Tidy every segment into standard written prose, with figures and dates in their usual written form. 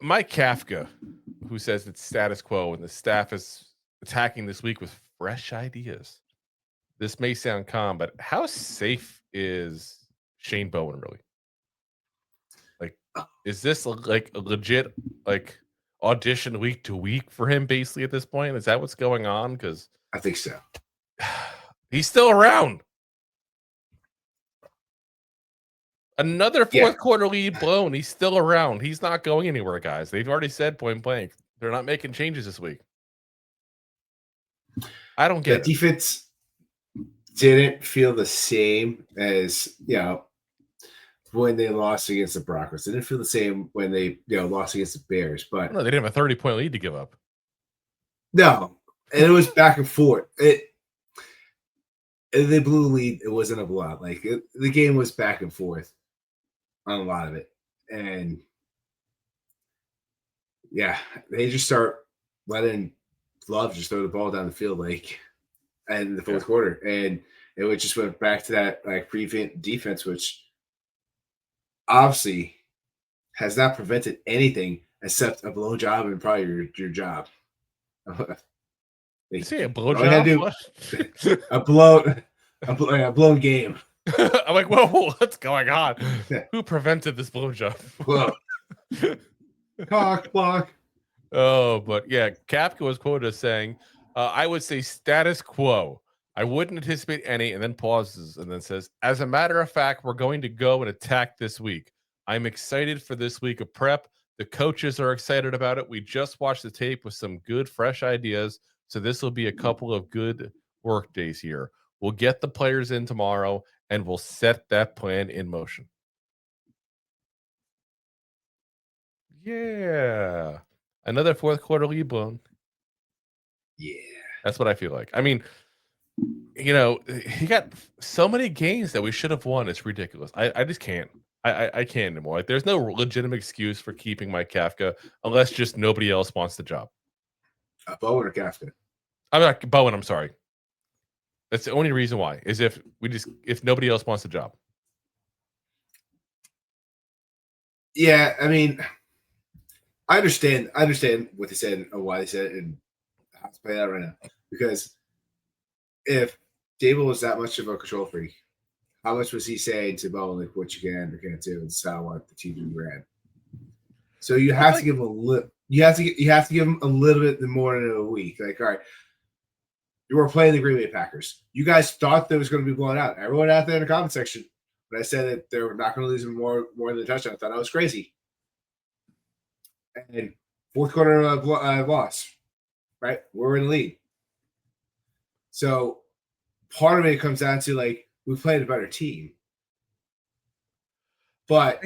Mike Kafka, who says it's status quo and the staff is attacking this week with fresh ideas. This may sound calm, but how safe is Shane Bowen really? Like, is this like a legit like audition week to week for him basically at this point? Is that what's going on? Because I think so. he's still around. Another fourth quarter lead blown. He's still around. He's not going anywhere, guys. They've already said point blank they're not making changes this week. I don't get the defense didn't feel the same as when they lost against the Broncos. They didn't feel the same when they lost against the Bears. But no, they didn't have a 30-point lead to give up. No, and it was back and forth. They blew the lead. It wasn't a blowout. Like the game was back and forth on a lot of it, and they just start letting Love just throw the ball down the field in the fourth quarter, and it just went back to that prevent defense, which obviously has not prevented anything except a blown job and probably your job. You say a blow job? a blown game. I'm like, whoa, what's going on? Who prevented this blow job? Cock block. Oh, but Kafka was quoted as saying, I would say status quo. I wouldn't anticipate any, and then pauses and then says, as a matter of fact, we're going to go and attack this week. I'm excited for this week of prep. The coaches are excited about it. We just watched the tape with some good, fresh ideas. So this will be a couple of good work days here. We'll get the players in tomorrow, and we'll set that plan in motion. Yeah. Another fourth quarter lead blown. Yeah. That's what I feel like. I mean, he got so many games that we should have won. It's ridiculous. I just can't. I can't anymore. Like, there's no legitimate excuse for keeping Mike Kafka unless just nobody else wants the job. Bowen or Kafka? I'm not Bowen. I'm sorry. That's the only reason why is if nobody else wants the job. Yeah, I mean, I understand what they said and why they said it, and how to play that right now. Because if Daboll was that much of a control freak, how much was he saying to Bowen what you can or can't do? And this is how I want the team to be ran. So you have to give him a little. You have to give him a little bit more than a week. Like, all right, you were playing the Green Bay Packers. You guys thought that was going to be blown out. Everyone out there in the comment section, when I said that they were not going to lose more than a touchdown, I thought I was crazy. And fourth quarter loss, right? We're in the lead. So part of it comes down to we played a better team, but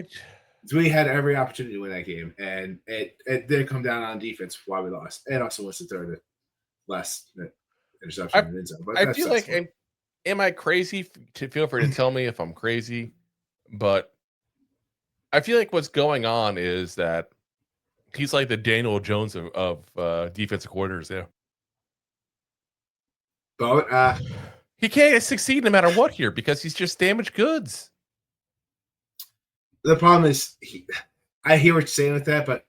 we had every opportunity to win that game, and it did come down on defense why we lost, and also was the third last interception in the end zone. But I feel like, am I crazy? Feel free to tell me if I'm crazy, but I feel like what's going on is that he's like the Daniel Jones of defensive coordinators. Yeah, but he can't succeed no matter what here because he's just damaged goods. The problem is, I hear what you're saying with that, but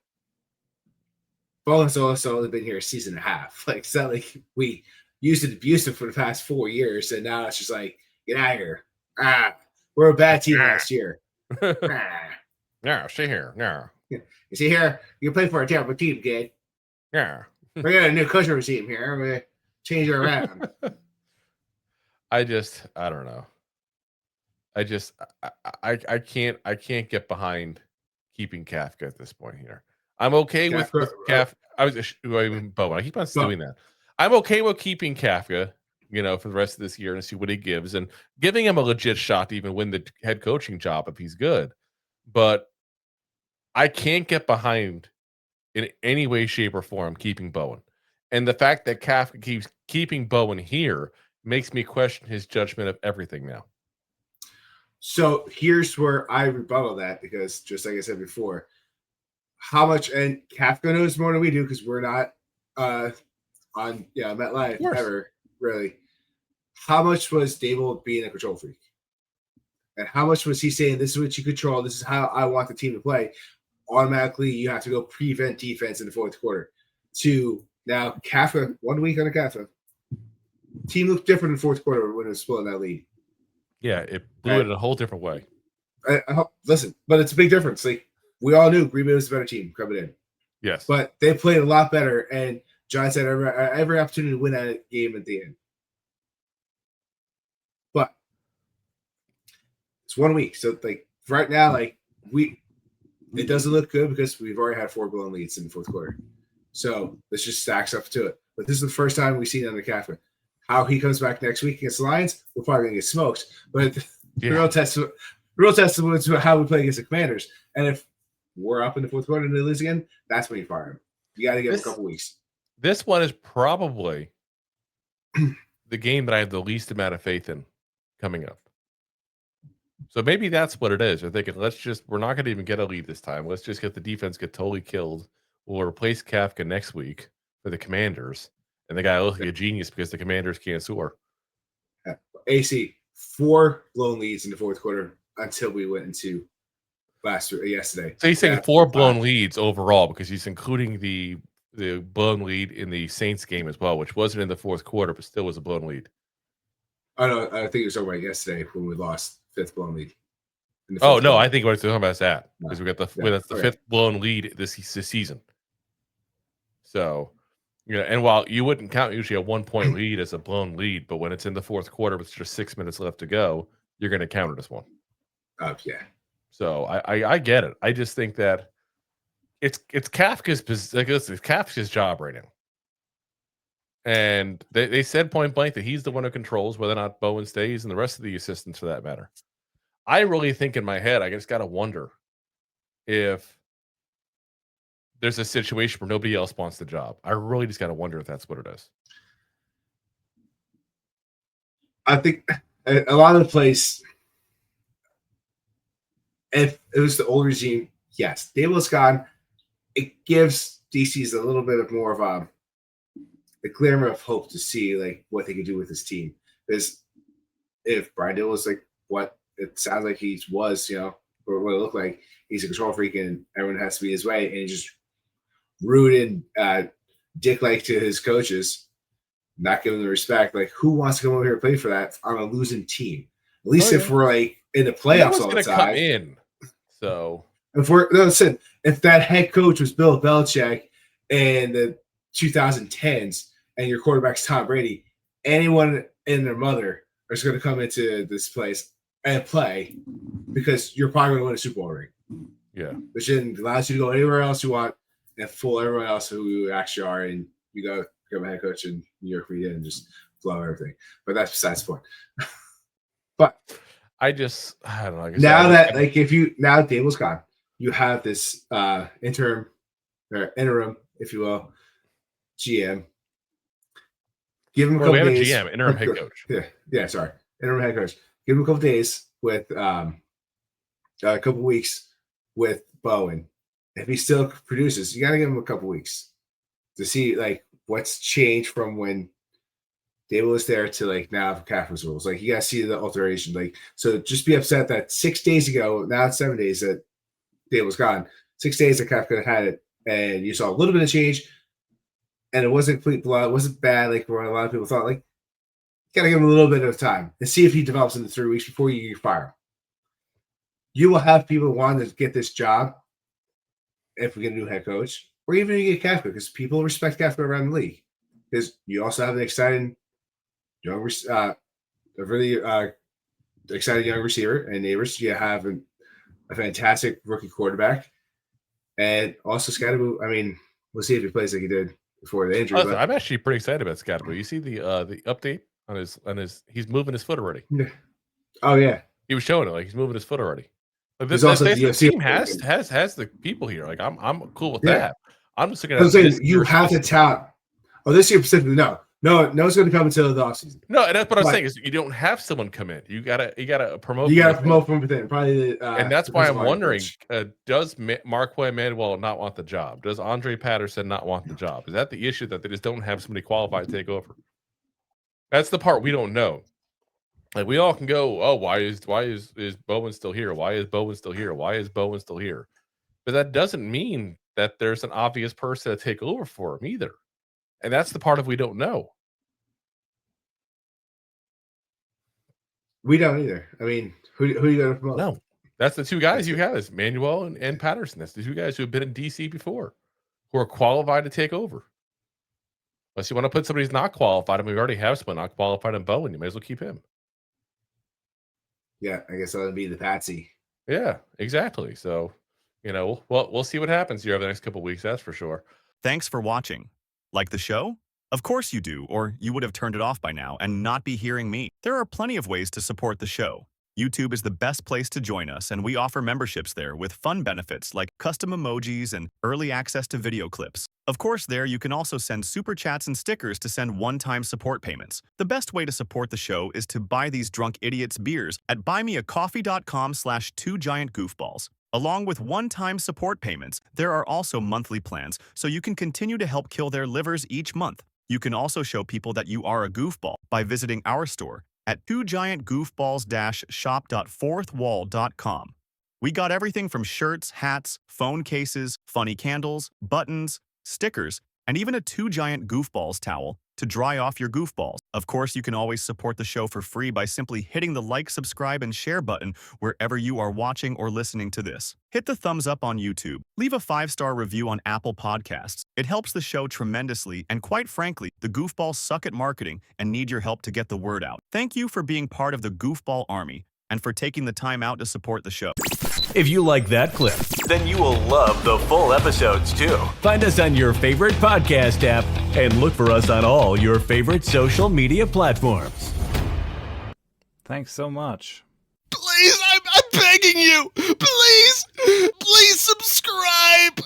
Bowen's also only been here a season and a half. It's not like we used to abuse him for the past 4 years, and now it's just get out of here. We're a bad team last year. No, stay here. No. You see here, you play for a terrible team, kid. Yeah. We got a new coaching regime here. We're going to change it around. I don't know. I can't get behind keeping Kafka at this point here. I'm okay with Kafka. Bowen. I keep on doing that. I'm okay with keeping Kafka, for the rest of this year and see what he gives and giving him a legit shot to even win the head coaching job if he's good. But I can't get behind in any way, shape, or form keeping Bowen. And the fact that Kafka keeps keeping Bowen here makes me question his judgment of everything now. So here's where I rebuttal that, because just like I said before, how much, and Kafka knows more than we do because we're not on MetLife ever, really. How much was Daboll being a control freak? And how much was he saying, this is what you control, this is how I want the team to play? automatically you have to go prevent defense in the fourth quarter. To now, Kafka, 1 week on a Kafka. Team looked different in the fourth quarter when it was splitting that lead. Yeah, it blew it in a whole different way. Listen, but it's a big difference. Like, we all knew Green Bay was a better team coming in. Yes. But they played a lot better, and Giants had every opportunity to win that game at the end. But it's 1 week. So, like, right now, like, it doesn't look good because we've already had 4 blown leads in the fourth quarter. So this just stacks up to it. But this is the first time we've seen it under Kafka. How he comes back next week against the Lions, we're probably going to get smoked. But the real test is how we play against the Commanders. And if we're up in the fourth quarter and they lose again, that's when you fire him. You got to give him a couple weeks. This one is probably the game that I have the least amount of faith in coming up. So maybe that's what it is. They're thinking, we're not going to even get a lead this time. Let's just get the defense get totally killed. We'll replace Kafka next week for the Commanders. And the guy looks like a genius because the Commanders can't score. AC, 4 blown leads in the fourth quarter until we went into yesterday. So he's saying 4 blown leads overall because he's including the blown lead in the Saints game as well, which wasn't in the fourth quarter, but still was a blown lead. I think it was talking about yesterday when we lost 5th blown lead. Oh, no, I think what it's talking about is that because we got the 5th blown lead this season. So, and while you wouldn't count usually a 1-point lead as a blown lead, but when it's in the fourth quarter with just 6 minutes left to go, you're going to count it as one. Yeah. So I get it. I just think that it's Kafka's job right now. And they said point blank that he's the one who controls whether or not Bowen stays and the rest of the assistants for that matter. I really think in my head, I just got to wonder if there's a situation where nobody else wants the job. I really just got to wonder if that's what it is. I think a lot of the place, if it was the old regime, yes, Daboll's gone. It gives DC's a little bit of more of a glimmer of hope to see like what they can do with this team. Because if Brian Daboll is like what it sounds like he was, or what it looked like, he's a control freak and everyone has to be his way, and he just rude and dick-like to his coaches, not giving them the respect. Like, who wants to come over here and play for that on a losing team? At least if we're like in the playoffs all the time. Come in. So if that head coach was Bill Belichick in the 2010s and your quarterback's Tom Brady, anyone and their mother is going to come into this place and play because you're probably going to win a Super Bowl ring. Yeah. Which then allows you to go anywhere else you want and fool everyone else who you actually are, and you go become a head coach in New York media and just blow everything. But that's besides the point. But I don't know. Now Daboll's gone, you have this interim, if you will, GM. Give him a couple days. We have a GM, interim head coach. Yeah, sorry. Interim head coach. Give him a couple days with a couple weeks with Bowen. If he still produces, you got to give him a couple weeks to see like what's changed from when Daboll was there to like now Kafka's rules. Like, you got to see the alteration. Like, so just be upset that 6 days ago, now it's 7 days that Daboll's gone. 6 days that Kafka had it, and you saw a little bit of change, and it wasn't complete blood. It wasn't bad like what a lot of people thought. Like, you got to give him a little bit of time and see if he develops in the 3 weeks before you fire him. You will have people wanting to get this job if we get a new head coach, or even if you get Kafka, because people respect Kafka around the league. Because you also have an exciting young, a really exciting young receiver and neighbors. You have a fantastic rookie quarterback, and also Scatterbo. I mean, we'll see if he plays like he did before the injury. But I'm actually pretty excited about Scatterbo. You see the update on his he's moving his foot already. Yeah. Oh yeah, he was showing it like he's moving his foot already. Like this team has the people here. Like I'm cool with that. I'm just looking at you have the talent. Oh, this year specifically, no, it's going to come until the offseason. No, and that's what I'm saying is you don't have someone come in. You gotta promote. You gotta promote from within. Probably, and that's why I'm wondering: does Marquez Manuel not want the job? Does Andre Patterson not want the job? Is that the issue that they just don't have somebody qualified to take over? That's the part we don't know. Like, we all can go, oh, why is Bowen still here? Why is Bowen still here? Why is Bowen still here? but that doesn't mean that there's an obvious person to take over for him either. And that's the part of we don't know. We don't either. I mean, who you got to promote? No, that's the two guys you have is Manuel and Patterson. That's the two guys who have been in DC before, who are qualified to take over. Unless you want to put somebody who's not qualified, and we already have someone not qualified in Bowen, you may as well keep him. Yeah, I guess that'll be the patsy. Yeah, exactly. So, we'll see what happens here over the next couple of weeks. That's for sure. Thanks for watching. Like the show? Of course you do, or you would have turned it off by now and not be hearing me. There are plenty of ways to support the show. YouTube is the best place to join us, and we offer memberships there with fun benefits like custom emojis and early access to video clips. Of course, there you can also send super chats and stickers to send one-time support payments. The best way to support the show is to buy these drunk idiots beers at buymeacoffee.com/2giantgoofballs. Along with one-time support payments, there are also monthly plans, so you can continue to help kill their livers each month. You can also show people that you are a goofball by visiting our store at 2giantgoofballs-shop.fourthwall.com. We got everything from shirts, hats, phone cases, funny candles, buttons, stickers, and even a 2 Giant Goofballs towel to dry off your goofballs. Of course, you can always support the show for free by simply hitting the like, subscribe, and share button wherever you are watching or listening to this. Hit the thumbs up on YouTube. Leave a 5-star review on Apple Podcasts. It helps the show tremendously, and quite frankly, the goofballs suck at marketing and need your help to get the word out. Thank you for being part of the Goofball Army and for taking the time out to support the show. If you like that clip, then you will love the full episodes too. Find us on your favorite podcast app and look for us on all your favorite social media platforms. Thanks so much. Please, I'm begging you. Please subscribe.